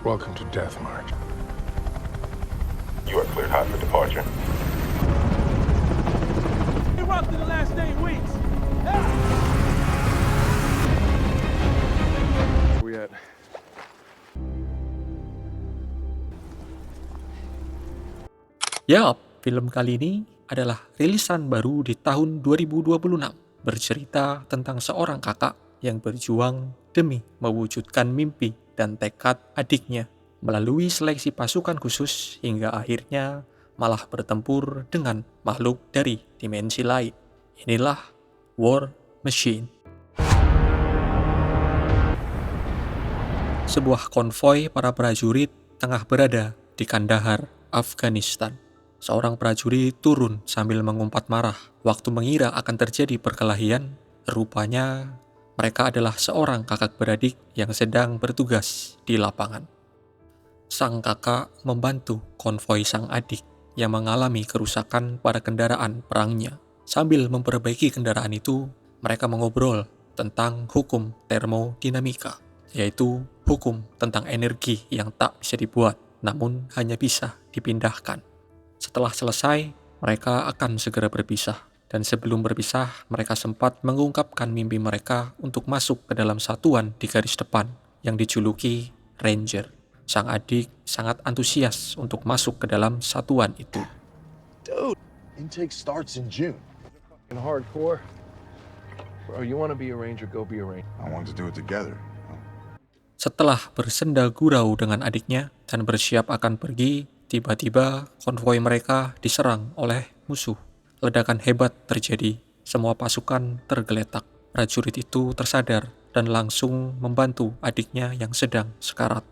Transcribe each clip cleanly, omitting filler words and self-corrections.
Welcome to Death March. You are cleared hot for departure. We rocked in the last 8 weeks. Where we at? Yap, film kali ini adalah rilisan baru di tahun 2026, bercerita tentang seorang kakak yang berjuang demi mewujudkan mimpi dan tekad adiknya melalui seleksi pasukan khusus hingga akhirnya malah bertempur dengan makhluk dari dimensi lain. Inilah War Machine. Sebuah konvoi para prajurit tengah berada di Kandahar, Afghanistan. Seorang prajurit turun sambil mengumpat marah. Waktu mengira akan terjadi perkelahian, rupanya mereka adalah seorang kakak beradik yang sedang bertugas di lapangan. Sang kakak membantu konvoi sang adik yang mengalami kerusakan pada kendaraan perangnya. Sambil memperbaiki kendaraan itu, mereka mengobrol tentang hukum termodinamika, yaitu hukum tentang energi yang tak bisa dibuat, namun hanya bisa dipindahkan. Setelah selesai, mereka akan segera berpisah. Dan sebelum berpisah, mereka sempat mengungkapkan mimpi mereka untuk masuk ke dalam satuan di garis depan yang dijuluki Ranger. Sang adik sangat antusias untuk masuk ke dalam satuan itu. Dude, intake starts in June. In hardcore? Bro, you want to be a ranger, go be a ranger. I want to do it together. Setelah bersenda gurau dengan adiknya dan bersiap akan pergi, tiba-tiba konvoi mereka diserang oleh musuh. Ledakan hebat terjadi, semua pasukan tergeletak. Prajurit itu tersadar dan langsung membantu adiknya yang sedang sekarat.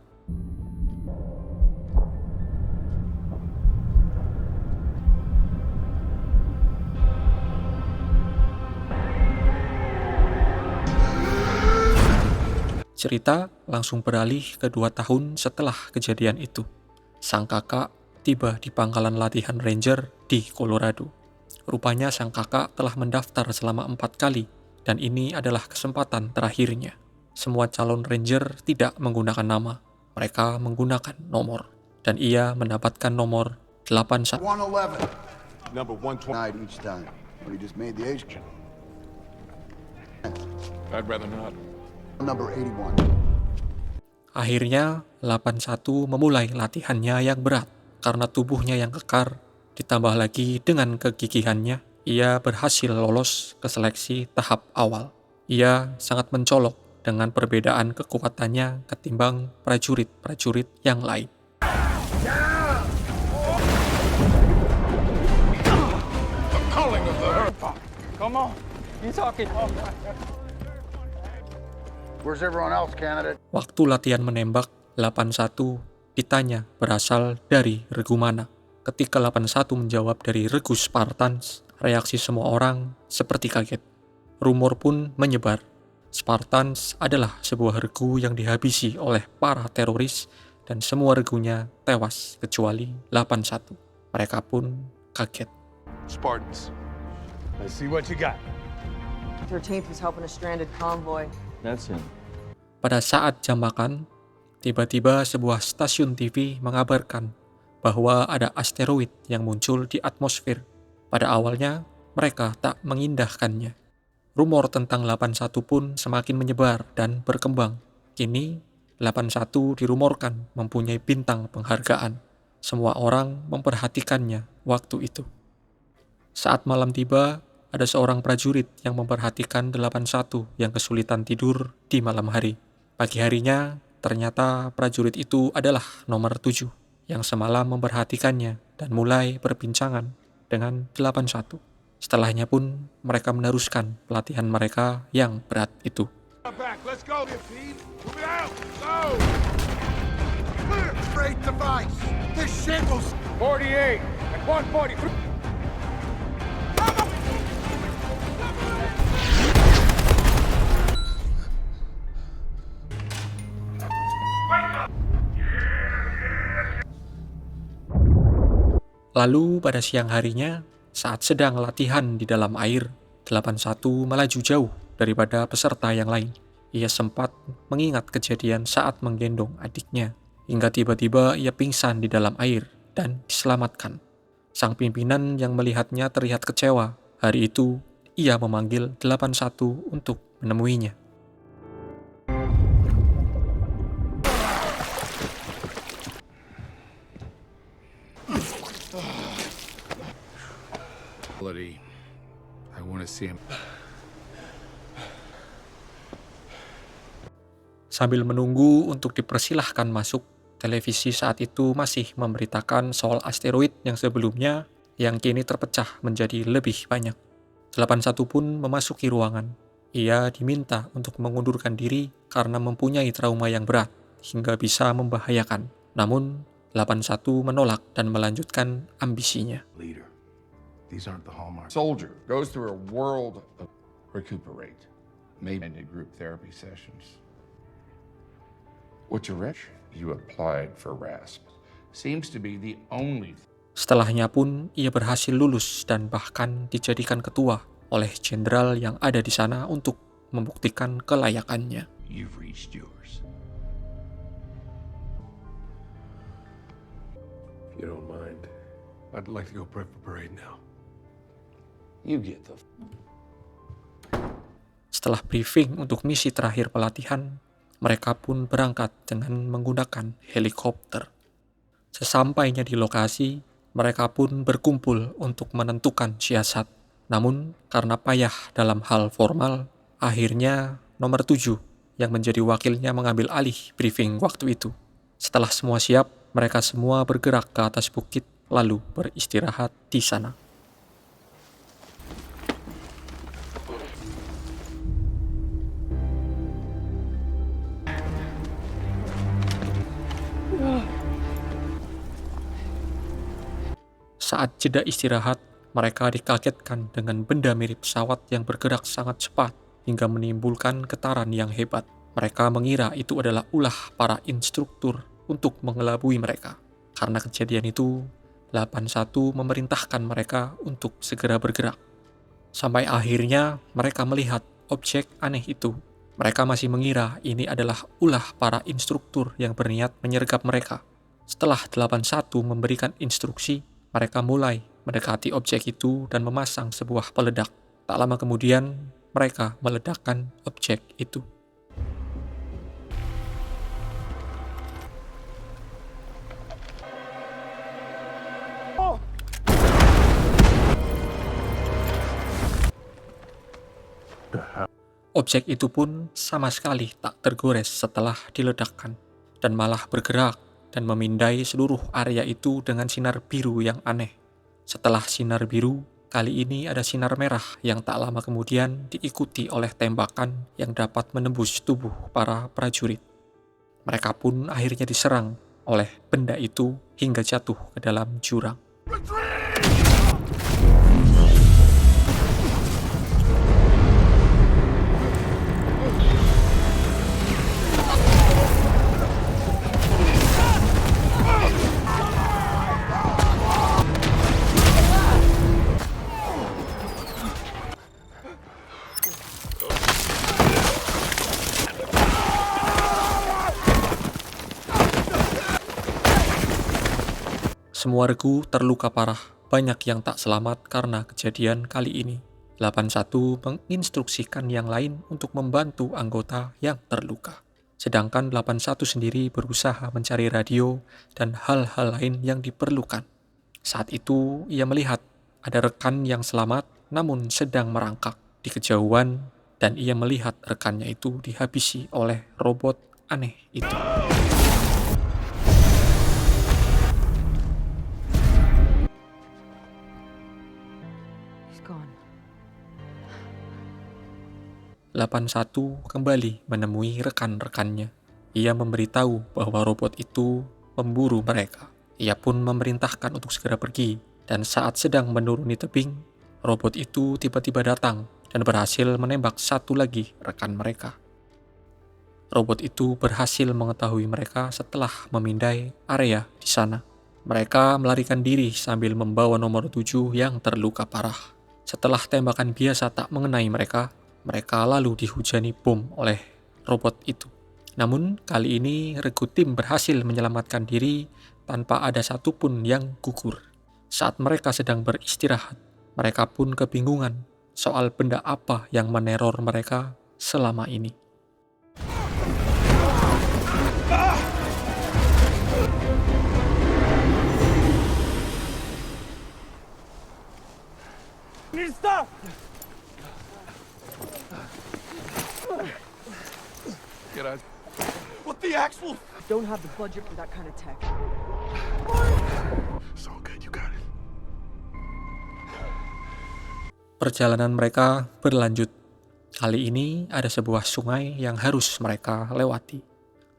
Cerita langsung beralih ke 2 tahun setelah kejadian itu. Sang kakak tiba di pangkalan latihan Ranger di Colorado. Rupanya sang kakak telah mendaftar selama 4 kali, dan ini adalah kesempatan terakhirnya. Semua calon Ranger tidak menggunakan nama, mereka menggunakan nomor. Dan ia mendapatkan nomor 81. 111. Number 129 each time. But he just made the age. I'd rather not. Number 81. Akhirnya, 81 memulai latihannya yang berat. Karena tubuhnya yang kekar, ditambah lagi dengan kegigihannya, ia berhasil lolos ke seleksi tahap awal. Ia sangat mencolok dengan perbedaan kekuatannya ketimbang prajurit-prajurit yang lain. The calling of the herd. Come on. You talking? Where's everyone else, candidate? Waktu latihan menembak, 81 ditanya berasal dari regu mana. Ketika 81 menjawab dari regu Spartans, reaksi semua orang seperti kaget. Rumor pun menyebar. Spartans adalah sebuah regu yang dihabisi oleh para teroris dan semua regunya tewas kecuali 81. Mereka pun kaget. Spartans. Let's see what you got. 13th was helping a stranded convoy. That's him. Pada saat jam makan, tiba-tiba sebuah stasiun TV mengabarkan bahwa ada asteroid yang muncul di atmosfer. Pada awalnya, mereka tak mengindahkannya. Rumor tentang 81 pun semakin menyebar dan berkembang. Kini, 81 dirumorkan mempunyai bintang penghargaan. Semua orang memperhatikannya waktu itu. Saat malam tiba, ada seorang prajurit yang memperhatikan 81 yang kesulitan tidur di malam hari. Pagi harinya, ternyata prajurit itu adalah nomor 7 yang semalam memperhatikannya dan mulai berbincangan dengan 81. Setelahnya pun mereka meneruskan pelatihan mereka yang berat itu. Back, let's go. Move it out. Go. Clear! Great device! This shingles! 48 and 140. Lalu pada siang harinya, saat sedang latihan di dalam air, 81 melaju jauh daripada peserta yang lain. Ia sempat mengingat kejadian saat menggendong adiknya hingga tiba-tiba ia pingsan di dalam air dan diselamatkan. Sang pimpinan yang melihatnya terlihat kecewa. Hari itu, ia memanggil 81 untuk menemuinya. I want to see him. Sambil menunggu untuk dipersilahkan masuk, televisi saat itu masih memberitakan soal asteroid yang sebelumnya yang kini terpecah menjadi lebih banyak. 81 pun memasuki ruangan. Ia diminta untuk mengundurkan diri karena mempunyai trauma yang berat hingga bisa membahayakan. Namun, 81 menolak dan melanjutkan ambisinya. Leader. These aren't the hallmarks. Soldier goes through a world of Recuperate. Maybe into group therapy sessions. what's your rich? You applied for RASP. Seems to be the only Setelahnya pun, ia berhasil lulus dan bahkan dijadikan ketua oleh jenderal yang ada di sana untuk membuktikan kelayakannya. You've reached yours. If you don't mind, I'd like to go prep for parade now. You get the Setelah briefing untuk misi terakhir pelatihan, mereka pun berangkat dengan menggunakan helikopter. Sesampainya di lokasi, mereka pun berkumpul untuk menentukan siasat. Namun, karena payah dalam hal formal, akhirnya nomor 7 yang menjadi wakilnya mengambil alih briefing waktu itu. Setelah semua siap, mereka semua bergerak ke atas bukit lalu beristirahat di sana. Saat jeda istirahat, mereka dikagetkan dengan benda mirip pesawat yang bergerak sangat cepat hingga menimbulkan getaran yang hebat. Mereka mengira itu adalah ulah para instruktur untuk mengelabui mereka. Karena kejadian itu, 81 memerintahkan mereka untuk segera bergerak. Sampai akhirnya mereka melihat objek aneh itu. Mereka masih mengira ini adalah ulah para instruktur yang berniat menyergap mereka. Setelah 81 memberikan instruksi, mereka mulai mendekati objek itu dan memasang sebuah peledak. Tak lama kemudian, mereka meledakkan objek itu. Objek itu pun sama sekali tak tergores setelah diledakkan, dan malah bergerak dan memindai seluruh area itu dengan sinar biru yang aneh. Setelah sinar biru, kali ini ada sinar merah yang tak lama kemudian diikuti oleh tembakan yang dapat menembus tubuh para prajurit. Mereka pun akhirnya diserang oleh benda itu hingga jatuh ke dalam jurang. Semua regu terluka parah, banyak yang tak selamat karena kejadian kali ini. 81 menginstruksikan yang lain untuk membantu anggota yang terluka. Sedangkan 81 sendiri berusaha mencari radio dan hal-hal lain yang diperlukan. Saat itu, ia melihat ada rekan yang selamat namun sedang merangkak di kejauhan dan ia melihat rekannya itu dihabisi oleh robot aneh itu. He's gone. 81 kembali menemui rekan-rekannya. Ia memberitahu bahwa robot itu memburu mereka. Ia pun memerintahkan untuk segera pergi, dan saat sedang menuruni tebing, robot itu tiba-tiba datang dan berhasil menembak satu lagi rekan mereka. Robot itu berhasil mengetahui mereka setelah memindai area di sana. Mereka melarikan diri sambil membawa nomor 7 yang terluka parah. Setelah tembakan biasa tak mengenai mereka, mereka lalu dihujani bom oleh robot itu. Namun kali ini regu tim berhasil menyelamatkan diri tanpa ada satupun yang gugur. Saat mereka sedang beristirahat, mereka pun kebingungan soal benda apa yang meneror mereka selama ini. You need to stop! Get out. What the actual? Don't have the budget for that kind of tech. It's all good. You got it. Perjalanan mereka berlanjut. Kali ini ada sebuah sungai yang harus mereka lewati.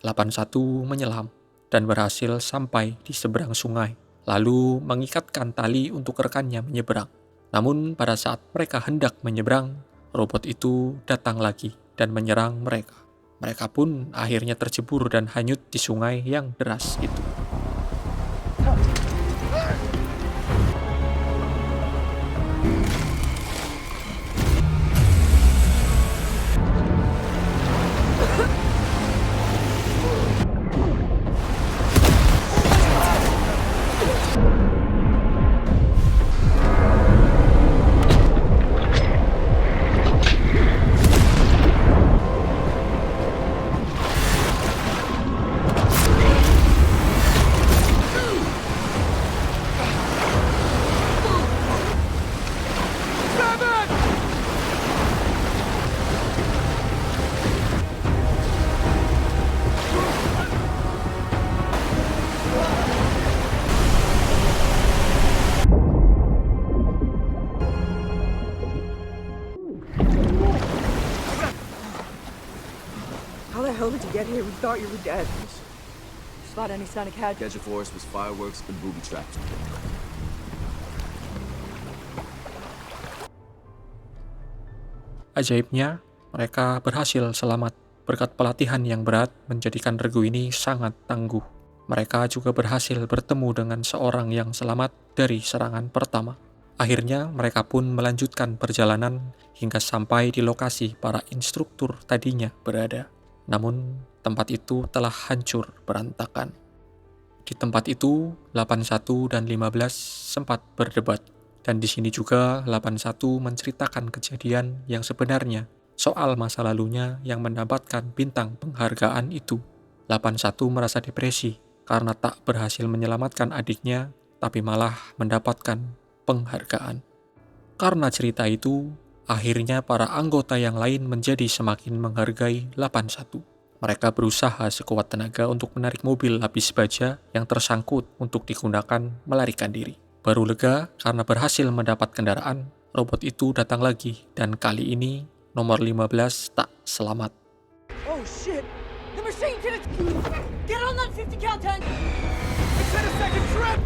81 menyelam dan berhasil sampai di seberang sungai, lalu mengikatkan tali untuk rekannya menyeberang. Namun pada saat mereka hendak menyeberang, robot itu datang lagi dan menyerang mereka. Mereka pun akhirnya tercebur dan hanyut di sungai yang deras itu. How the hell did you get here? We thought you were dead. Spot any sign of Cat? Gadget Forest was fireworks and booby traps. Ajaibnya, mereka berhasil selamat. Berkat pelatihan yang berat menjadikan regu ini sangat tangguh. Mereka juga berhasil bertemu dengan seorang yang selamat dari serangan pertama. Akhirnya mereka pun melanjutkan perjalanan hingga sampai di lokasi para instruktur tadinya berada. Namun tempat itu telah hancur berantakan. Di tempat itu 81 dan 15 sempat berdebat. Dan di sini juga 81 menceritakan kejadian yang sebenarnya soal masa lalunya yang mendapatkan bintang penghargaan itu. 81 merasa depresi karena tak berhasil menyelamatkan adiknya, tapi malah mendapatkan penghargaan. Karena cerita itu, akhirnya para anggota yang lain menjadi semakin menghargai 81. Mereka berusaha sekuat tenaga untuk menarik mobil lapis baja yang tersangkut untuk digunakan melarikan diri. Baru lega karena berhasil mendapat kendaraan, robot itu datang lagi dan kali ini nomor 15 tak selamat. Oh shit! The machine can get on that 50 cal tank! It's in a second trip!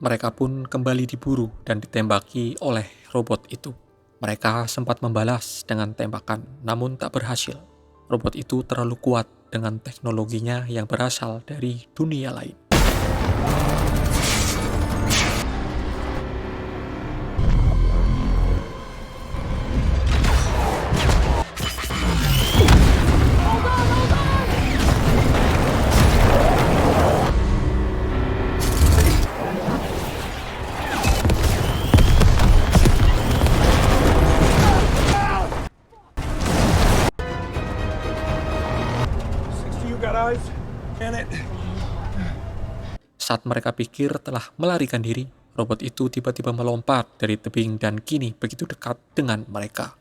Mereka pun kembali diburu dan ditembaki oleh robot itu. Mereka sempat membalas dengan tembakan, namun tak berhasil. Robot itu terlalu kuat dengan teknologinya yang berasal dari dunia lain. Saat mereka pikir telah melarikan diri, robot itu tiba-tiba melompat dari tebing dan kini begitu dekat dengan mereka.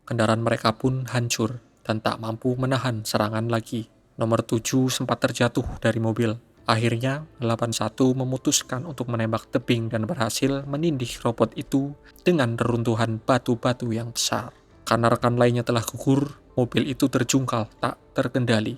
Kendaraan mereka pun hancur dan tak mampu menahan serangan lagi. Nomor 7 sempat terjatuh dari mobil. Akhirnya, 81 memutuskan untuk menembak tebing dan berhasil menindih robot itu dengan reruntuhan batu-batu yang besar. Karena rekan lainnya telah gugur, mobil itu terjungkal tak terkendali.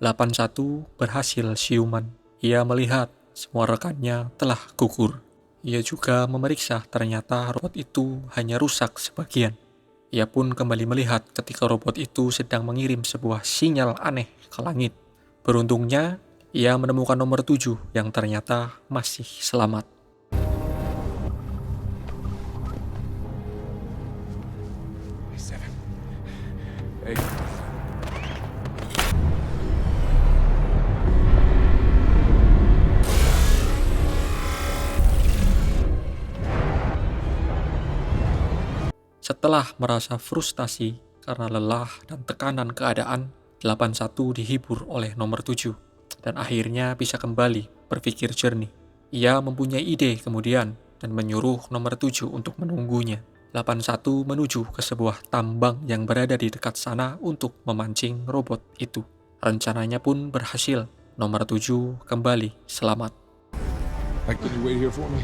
81 berhasil siuman. Ia melihat semua rekannya telah gugur. Ia juga memeriksa ternyata robot itu hanya rusak sebagian. Ia pun kembali melihat ketika robot itu sedang mengirim sebuah sinyal aneh ke langit. Beruntungnya, ia menemukan nomor 7 yang ternyata masih selamat. Hey. Setelah merasa frustasi karena lelah dan tekanan keadaan, 81 dihibur oleh nomor 7 dan akhirnya bisa kembali berpikir jernih. Ia mempunyai ide kemudian dan menyuruh nomor 7 untuk menunggunya. 81 menuju ke sebuah tambang yang berada di dekat sana untuk memancing robot itu. Rencananya pun berhasil. Nomor 7 kembali selamat. Can you wait here for me?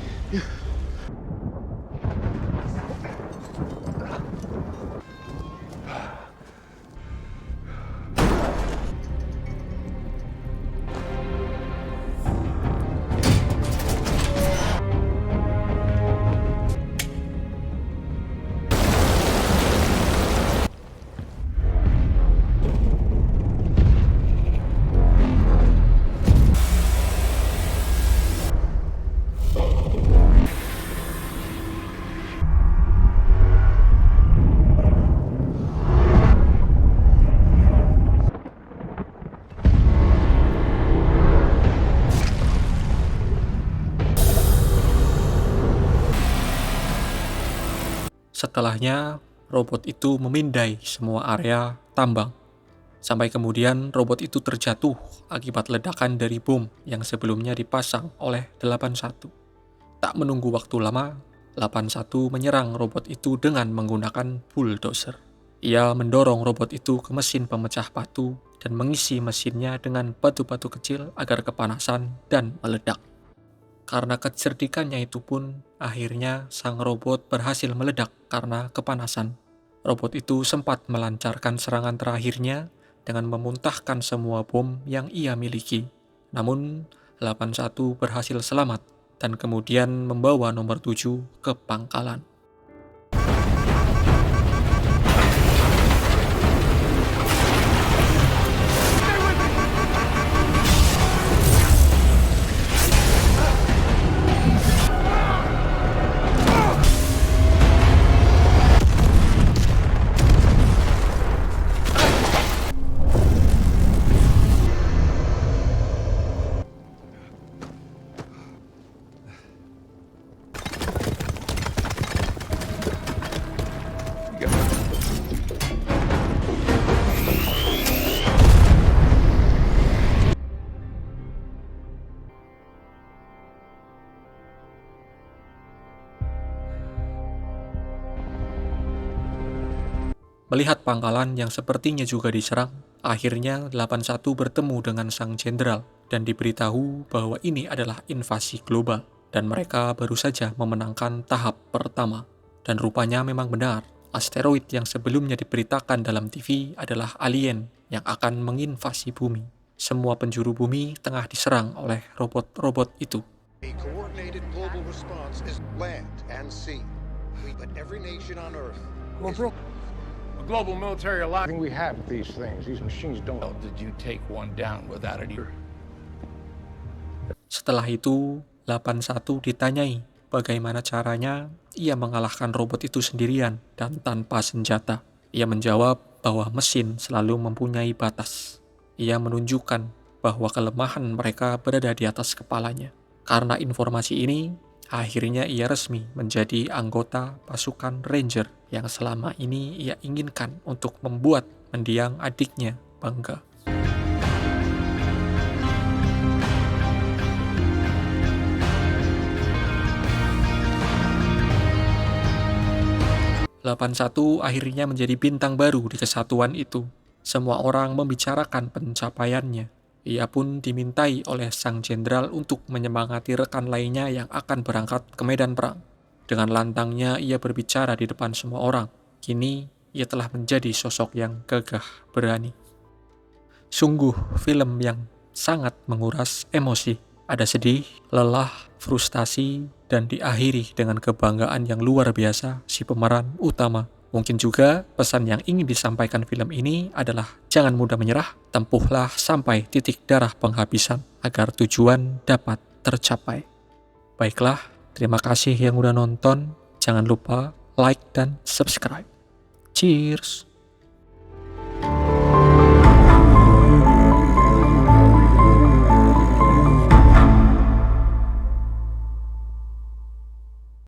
Setelahnya, robot itu memindai semua area tambang. Sampai kemudian robot itu terjatuh akibat ledakan dari bom yang sebelumnya dipasang oleh 81. Tak menunggu waktu lama, 81 menyerang robot itu dengan menggunakan bulldozer. Ia mendorong robot itu ke mesin pemecah batu dan mengisi mesinnya dengan batu-batu kecil agar kepanasan dan meledak. Karena kecerdikannya itu pun, akhirnya sang robot berhasil meledak karena kepanasan. Robot itu sempat melancarkan serangan terakhirnya dengan memuntahkan semua bom yang ia miliki. Namun, 81 berhasil selamat dan kemudian membawa nomor 7 ke pangkalan. Melihat pangkalan yang sepertinya juga diserang, akhirnya 81 bertemu dengan sang jenderal dan diberitahu bahwa ini adalah invasi global dan mereka baru saja memenangkan tahap pertama. Dan rupanya memang benar, asteroid yang sebelumnya diberitakan dalam TV adalah alien yang akan menginvasi bumi. Semua penjuru bumi tengah diserang oleh robot-robot itu. A coordinated global response is land and sea. But every nation on Earth A global military alliance. We have these things. These machines don't. Did you take one down without any... Setelah itu, 81 ditanyai bagaimana caranya ia mengalahkan robot itu sendirian dan tanpa senjata. Ia menjawab bahwa mesin selalu mempunyai batas. Ia menunjukkan bahwa kelemahan mereka berada di atas kepalanya. Karena informasi ini, akhirnya ia resmi menjadi anggota pasukan Ranger yang selama ini ia inginkan untuk membuat mendiang adiknya bangga. ...81 akhirnya menjadi bintang baru di kesatuan itu. Semua orang membicarakan pencapaiannya. Ia pun dimintai oleh sang jenderal untuk menyemangati rekan lainnya yang akan berangkat ke medan perang. Dengan lantangnya ia berbicara di depan semua orang. Kini ia telah menjadi sosok yang gagah berani. Sungguh film yang sangat menguras emosi. Ada sedih, lelah, frustasi, dan diakhiri dengan kebanggaan yang luar biasa si pemeran utama. Mungkin juga pesan yang ingin disampaikan film ini adalah jangan mudah menyerah, tempuhlah sampai titik darah penghabisan agar tujuan dapat tercapai. Baiklah, terima kasih yang udah nonton. Jangan lupa like dan subscribe. Cheers!